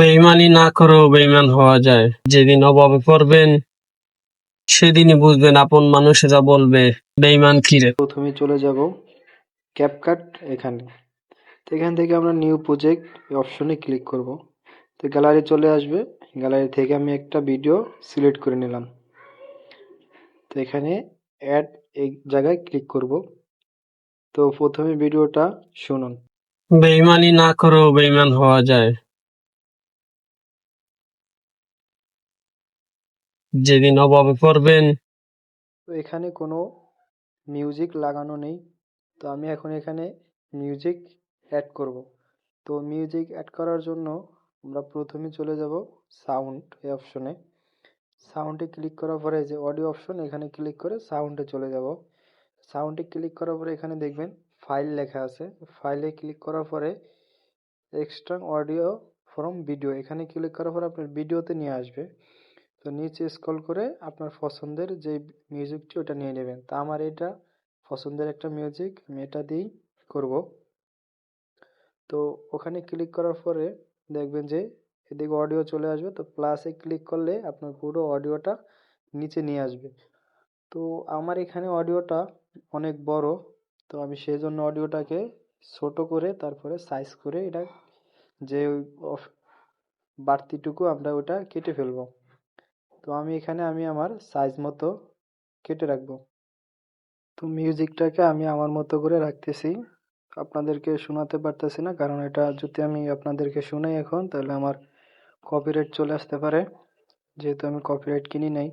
বেইমানি না করেও বেইমান হওয়া যায়। যেদিন অভাবে পড়বেন সেদিনই বুঝবেন আপন মানুষেরা বলবে বেইমান কিরে। প্রথমে চলে যাব ক্যাপকাট এখানে। তো এখান থেকে আমরা নিউ প্রজেক্ট অপশনে ক্লিক করব। তো গ্যালারি চলে আসবে। গ্যালারি থেকে আমি একটা ভিডিও সিলেক্ট করে নিলাম। তো এখানে অ্যাড এই জায়গায় ক্লিক করব। তো প্রথমে ভিডিওটা শুনুন। বেইমানি না করেও বেইমান হওয়া যায়। যেদিন অভাবে পড়বেন তো এখানে কোনো মিউজিক লাগানো নেই। তো আমি এখন এখানে মিউজিক অ্যাড করব। তো মিউজিক অ্যাড করার জন্য আমরা প্রথমে চলে যাব সাউন্ড এই অপশনে। সাউন্ডে ক্লিক করার পরে যে অডিও অপশন এখানে ক্লিক করে সাউন্ডে চলে যাব। সাউন্ডে ক্লিক করার পরে এখানে দেখবেন ফাইল লেখা আছে। ফাইলে ক্লিক করার পরে এক্সট্রাক্ট অডিও ফ্রম ভিডিও এখানে ক্লিক করার পরে আপনার ভিডিওতে নিয়ে আসবে। তো নিচে স্ক্রল করে আপনার পছন্দের যে মিউজিকটি ওটা নিয়ে নেবেন। তা আমার এটা পছন্দের একটা মিউজিক, আমি এটা দিয়েই করব। তো ওখানে ক্লিক করার পরে দেখবেন যে এদিকে অডিও চলে আসবে। তো প্লাসে ক্লিক করলে আপনার পুরো অডিওটা নিচে নিয়ে আসবে। তো আমার এখানে অডিওটা অনেক বড়। তো আমি সেই জন্য অডিওটাকে ছোট করে তারপরে সাইজ করে এটা যে বাড়তিটুকু আমরা ওটা কেটে ফেলবো। তো আমি আমার সাইজ মতো কেটে রাখবো। তো মিউজিকটাকে আমি আমার মতো করে রাখতেছি। আপনাদেরকে শোনাতে পারতেছি না, কারণ এটা যদি আমি আপনাদেরকে শোনাই এখন তাহলে আমার কপিরাইট চলে আসতে পারে, যেহেতু আমি কপিরাইট কিনি নাই।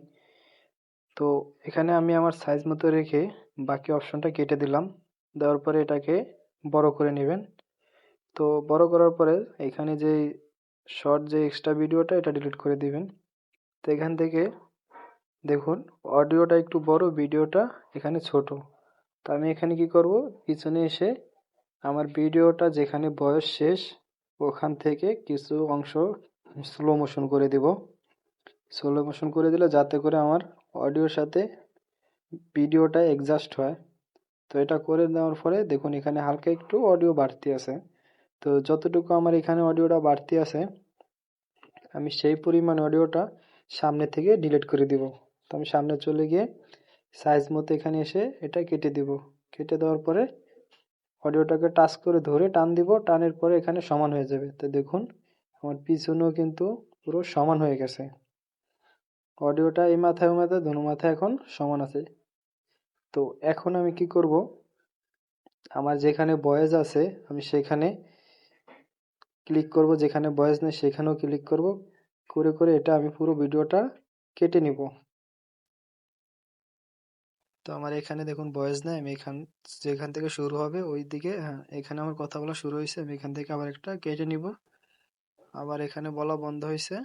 তো এখানে আমি আমার সাইজ মতো রেখে বাকি অপশনটা কেটে দিলাম। দেওয়ার পরে এটাকে বড় করে নেবেন। তো বড় করার পরে এখানে যে শর্ট যে এক্সট্রা ভিডিওটা এটা ডিলিট করে দিবেন। তো এখান থেকে দেখুন অডিওটা একটু বড়, ভিডিওটা এখানে ছোট। তো আমি এখানে কি করব, পিছনে এসে আমার ভিডিওটা যেখানে বয়স শেষ ওখান থেকে কিছু অংশ স্লো মোশন করে দিব। স্লো মোশন করে দিলে যাতে করে আমার অডিওর সাথে ভিডিওটা অ্যাডজাস্ট হয়। তো এটা করে দেওয়ার পরে দেখুন এখানে হালকা একটু অডিও বাড়তি আছে। তো যতটুকু আমার এখানে অডিওটা বাড়তি আছে আমি সেই পরিমাণ অডিওটা সামনে থেকে ডিলিট করে দিব। তো আমি সামনে চলে গিয়ে সাইজ মতো এখানে এসে এটা কেটে দিব। কেটে দেওয়ার পরে অডিওটাকে টাচ করে ধরে টান দিব, টানের পরে এখানে সমান হয়ে যাবে। তো দেখুন আমার পিছনেও কিন্তু পুরো সমান হয়ে গেছে। অডিওটা এই মাথায় ও মাথায় দোনো মাথায় এখন সমান আছে। তো এখন আমি কি করব, আমার যেখানে ভয়েস আছে আমি সেখানে ক্লিক করব, যেখানে ভয়েস নেই সেখানেও ক্লিক করব, করে করে এটা আমি পুরো ভিডিওটা কেটে নিব। তো আমার এখানে দেখুন ভয়েস নেই, আমি যেখান থেকে শুরু হবে ওই দিকে, হ্যাঁ এখানে আমার কথা বলা শুরু হয়েছে, আমি এখান থেকে আবার একটা কেটে নিব। আবার এখানে বলা বন্ধ হয়েছে,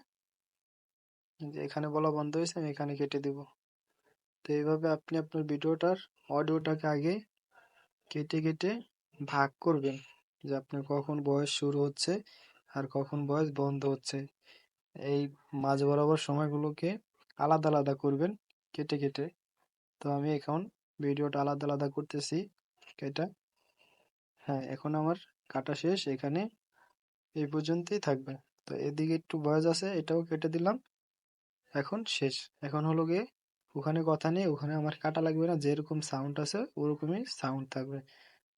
যে এখানে বলা বন্ধ হয়েছে আমি এখানে কেটে দিব। তো এইভাবে আপনি আপনার ভিডিওটার অডিওটাকে আগে কেটে কেটে ভাগ করবেন, যে আপনার কখন ভয়েস শুরু হচ্ছে আর কখন ভয়েস বন্ধ হচ্ছে। এই মাঝ বরাবর সময়গুলোকে আলাদা আলাদা করবেন কেটে কেটে। তো আমি এখন ভিডিওটা আলাদা আলাদা করতেছি এটা। হ্যাঁ এখন আমার কাটা শেষ, এখানে এই পর্যন্তই থাকবে। তো এদিকে একটু ভয়েস আছে এটাও কেটে দিলাম, এখন শেষ। এখন হলো গিয়ে ওখানে কথা নেই, ওখানে আমার কাটা লাগবে না, যেরকম সাউন্ড আছে ওরকমই সাউন্ড থাকবে।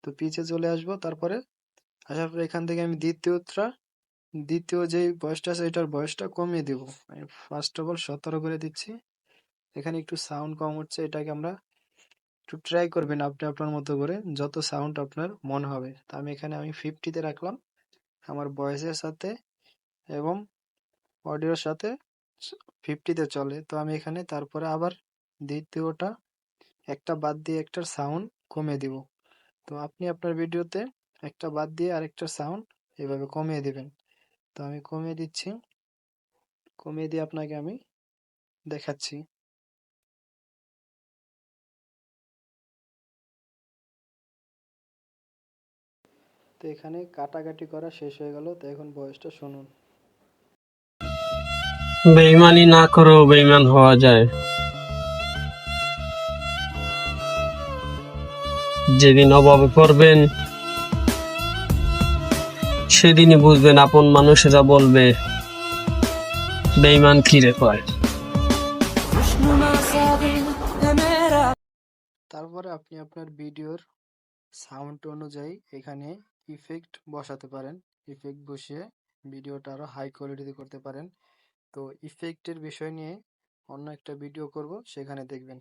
তো পিছে চলে আসবো, তারপরে আসার পরে এখান থেকে আমি দ্বিতীয় যে ভয়েসটা আছে এটার ভয়েসটা কমিয়ে দিব। আমি ফার্স্ট অফ অল 17 করে দিচ্ছি। এখানে একটু সাউন্ড কম হচ্ছে, এটাকে আমরা একটু ট্রাই করবেন আপনি আপনার মতো করে যত সাউন্ড আপনার মনে হবে। তো আমি 50-তে রাখলাম আমার ভয়েসের সাথে, এবং অডিওর সাথে 50-তে চলে। তো আমি এখানে তারপরে আবার দ্বিতীয়টা একটা বাদ দিয়ে একটার সাউন্ড কমিয়ে দিব। তো আপনি আপনার ভিডিওতে একটা বাদ দিয়ে আরেকটার সাউন্ড এভাবে কমিয়ে দিবেন। তো আমি কমিয়ে দিচ্ছি, কমিয়ে দিয়ে আপনাকে আমি দেখাচ্ছি। তো এখানে কাটাকাটি করা শেষ হয়ে গেল। তো এখন ভয়েসটা শুনুন। বেইমানি না করেও বেইমান হওয়া যায়। যেদিন অভাবে পড়বেন সেদিনই বুঝবেন আপন মানুষেরা বলবে বেঈমান কিরে কয়। তারপরে আপনি আপনার ভিডিওর সাউন্ড অনুযায়ী এখানে ইফেক্ট বসাতে পারেন। ইফেক্ট বসিয়ে ভিডিওটা আরো হাই কোয়ালিটিতে করতে পারেন। তো ইফেক্টের বিষয় নিয়ে অন্য একটা ভিডিও করব, সেখানে দেখবেন।